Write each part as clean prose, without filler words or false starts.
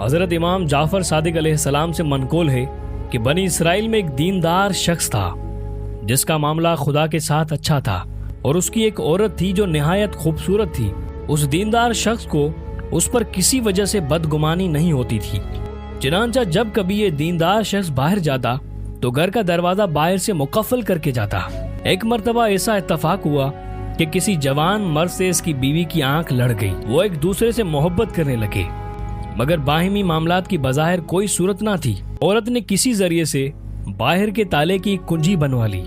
حضرت امام جعفر صادق علیہ السلام سے منقول ہے کہ بنی اسرائیل میں ایک دیندار شخص تھا جس کا معاملہ خدا کے ساتھ اچھا تھا، اور اس کی ایک عورت تھی جو نہایت خوبصورت تھی۔ اس دیندار شخص کو اس پر کسی وجہ سے بدگمانی نہیں ہوتی تھی۔ چنانچہ جب کبھی یہ دیندار شخص باہر جاتا تو گھر کا دروازہ باہر سے مقفل کر کے جاتا۔ ایک مرتبہ ایسا اتفاق ہوا کہ کسی جوان مرد سے اس کی بیوی کی آنکھ لڑ گئی۔ وہ ایک دوسرے سے محبت کرنے لگے، مگر باہمی معاملات کی بظاہر کوئی صورت نہ تھی۔ عورت نے کسی ذریعے سے باہر کے تالے کی کنجی بنوا لی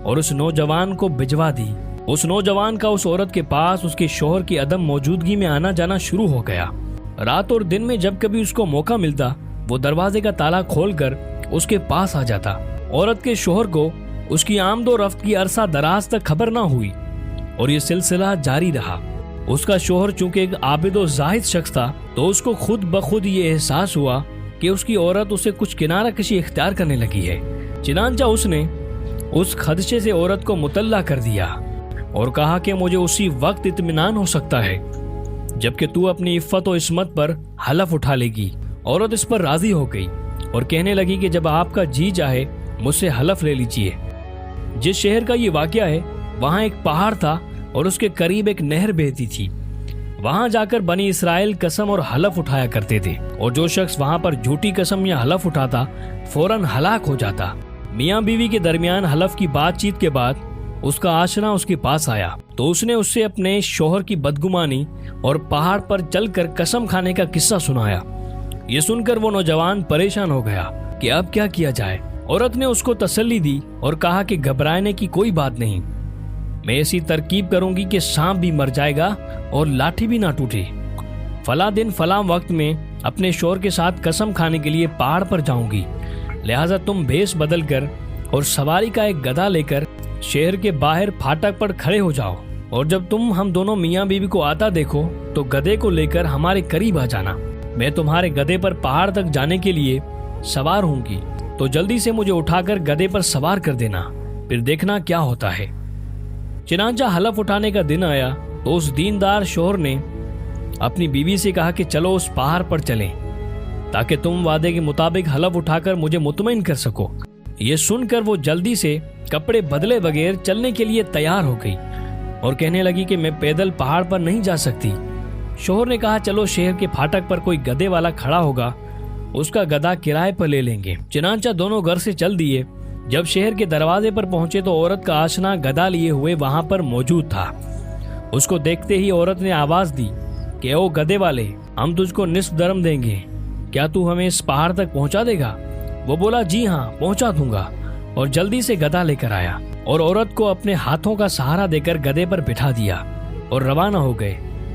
اور اس نوجوان کو بھجوا دی۔ اس نوجوان کا اس عورت کے پاس اس کے شوہر کی عدم موجودگی میں آنا جانا شروع ہو گیا۔ رات اور دن میں جب کبھی اس کو موقع ملتا وہ دروازے کا تالا کھول کر اس کے پاس آ جاتا۔ عورت کے شوہر کو اس کی آمد و رفت کی عرصہ دراز تک خبر نہ ہوئی اور یہ سلسلہ جاری رہا۔ اس کا شوہر چونکہ ایک عابد و زاہد شخص تھا تو اس کو خود بخود یہ احساس ہوا کہ اس کی عورت اسے کچھ کنارہ کشی اختیار کرنے لگی ہے۔ چنانچہ اس نے اس خدشے سے عورت کو مطلع کر دیا اور کہا کہ مجھے اسی وقت اطمینان ہو سکتا ہے جبکہ تو اپنی عفت و عصمت پر حلف اٹھا لے گی۔ عورت اس پر راضی ہو گئی اور کہنے لگی کہ جب آپ کا جی چاہے مجھ سے حلف لے لیجئے۔ جس شہر کا یہ واقعہ ہے وہاں ایک پہاڑ تھا اور اس کے قریب ایک نہر بہتی تھی۔ وہاں جا کر بنی اسرائیل قسم اور حلف اٹھایا کرتے تھے، اور جو شخص وہاں پر جھوٹی قسم یا حلف اٹھاتا فوراً ہلاک ہو جاتا۔ میاں بیوی کے درمیان حلف کی بات چیت کے بعد اس کا آشنا اس کے پاس آیا تو اس نے اس سے اپنے شوہر کی بدگمانی اور پہاڑ پر چل کر قسم کھانے کا قصہ سنایا۔ یہ سن کر وہ نوجوان پریشان ہو گیا کہ اب کیا کیا جائے۔ عورت نے اس کو تسلی دی اور کہا کہ گھبرانے کی کوئی بات نہیں، میں ایسی ترکیب کروں گی کہ سانپ بھی مر جائے گا اور لاٹھی بھی نہ ٹوٹے۔ فلاں دن فلاں وقت میں اپنے شوہر کے ساتھ قسم کھانے کے لیے پہاڑ پر جاؤں گی، لہٰذا تم بھیس بدل کر اور سواری کا ایک گدھا لے کر شہر کے باہر پھاٹک پر کھڑے ہو جاؤ، اور جب تم ہم دونوں میاں بیوی کو آتا دیکھو تو گدھے کو لے کر ہمارے قریب آ جانا۔ میں تمہارے گدھے پر پہاڑ تک جانے کے لیے سوار ہوں گی، تو جلدی سے مجھے اٹھا کر گدھے پر سوار کر دینا، پھر دیکھنا کیا ہوتا ہے۔ چنانچہ حلف اٹھانے کا دن آیا تو اس دیندار شوہر نے اپنی بیوی سے کہا کہ چلو اس پہاڑ پر چلیں تاکہ تم وعدے کے مطابق حلف اٹھا کر مجھے مطمئن کر سکو۔ یہ سن کر وہ جلدی سے کپڑے بدلے بغیر چلنے کے لیے تیار ہو گئی اور کہنے لگی کہ میں پیدل پہاڑ پر نہیں جا سکتی۔ شوہر نے کہا چلو شہر کے پھاٹک پر کوئی گدھے والا کھڑا ہوگا، اس کا گدھا کرائے پر لے لیں گے۔ چنانچہ دونوں گھر سے چل دیے۔ جب شہر کے دروازے پر پہنچے تو عورت کا آشنا گدھا لیے ہوئے وہاں پر موجود تھا۔ اس کو دیکھتے ہی عورت نے آواز دی کہ او گدھے والے، ہم تجھ کو نصف درم دیں گے، کیا تو ہمیں اس پہاڑ تک پہنچا دے گا؟ وہ بولا جی ہاں پہنچا دوں گا، اور جلدی سے گدھا لے کر آیا اور عورت کو اپنے ہاتھوں کا سہارا دے کر گدھے پر بٹھا دیا اور روانہ ہو گئے۔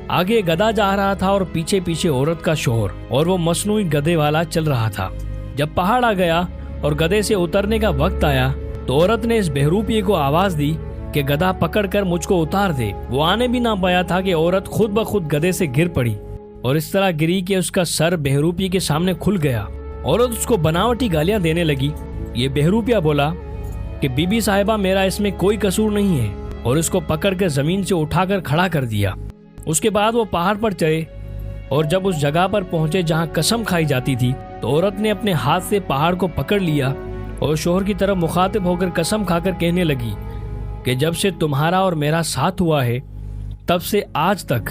آگے گدھا جا رہا تھا اور پیچھے پیچھے عورت کا شوہر، اور وہ مصنوعی گدھے والا چل رہا تھا۔ جب پہاڑ آ گیا اور گدھے سے اترنے کا وقت آیا تو عورت نے اس بہروپیے کو آواز دی کہ گدھا پکڑ کر مجھ کو اتار دے۔ وہ آنے بھی نہ پایا تھا کہ عورت خود بخود گدھے سے گر پڑی اور اس طرح گری کہ اس کا سر بہروپیے کے سامنے کھل گیا۔ عورت اس کو بناوٹی گالیاں دینے لگی۔ یہ بہروپیہ بولا کہ بی بی صاحبہ میرا اس میں کوئی قصور نہیں ہے، اور اس کو پکڑ کر زمین سے اٹھا کر کھڑا کر دیا۔ اس کے بعد وہ پہاڑ پر چڑھے اور جب اس جگہ پر پہنچے جہاں قسم کھائی جاتی تھی تو عورت نے اپنے ہاتھ سے پہاڑ کو پکڑ لیا اور شوہر کی طرف مخاطب ہو کر قسم کھا کر کہنے لگی کہ جب سے تمہارا اور میرا ساتھ ہوا ہے تب سے آج تک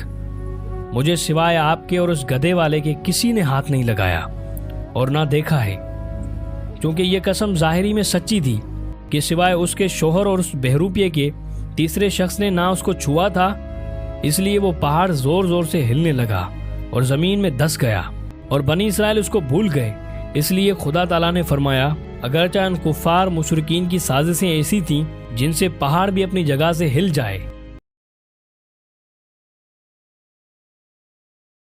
مجھے سوائے آپ کے اور اس گدھے والے کے کسی نے ہاتھ نہیں لگایا اور نہ دیکھا ہے۔ چونکہ یہ قسم ظاہری میں سچی تھی کہ سوائے اس کے شوہر اور اس بہروپیے کے تیسرے شخص نے نہ اس کو چھوا تھا، اس لیے وہ پہاڑ زور زور سے ہلنے لگا اور زمین میں دھس گیا، اور بنی اسرائیل اس کو بھول گئے۔ اس لیے خدا تعالیٰ نے فرمایا اگرچہ ان کفار مشرکین کی سازشیں ایسی تھیں جن سے پہاڑ بھی اپنی جگہ سے ہل جائے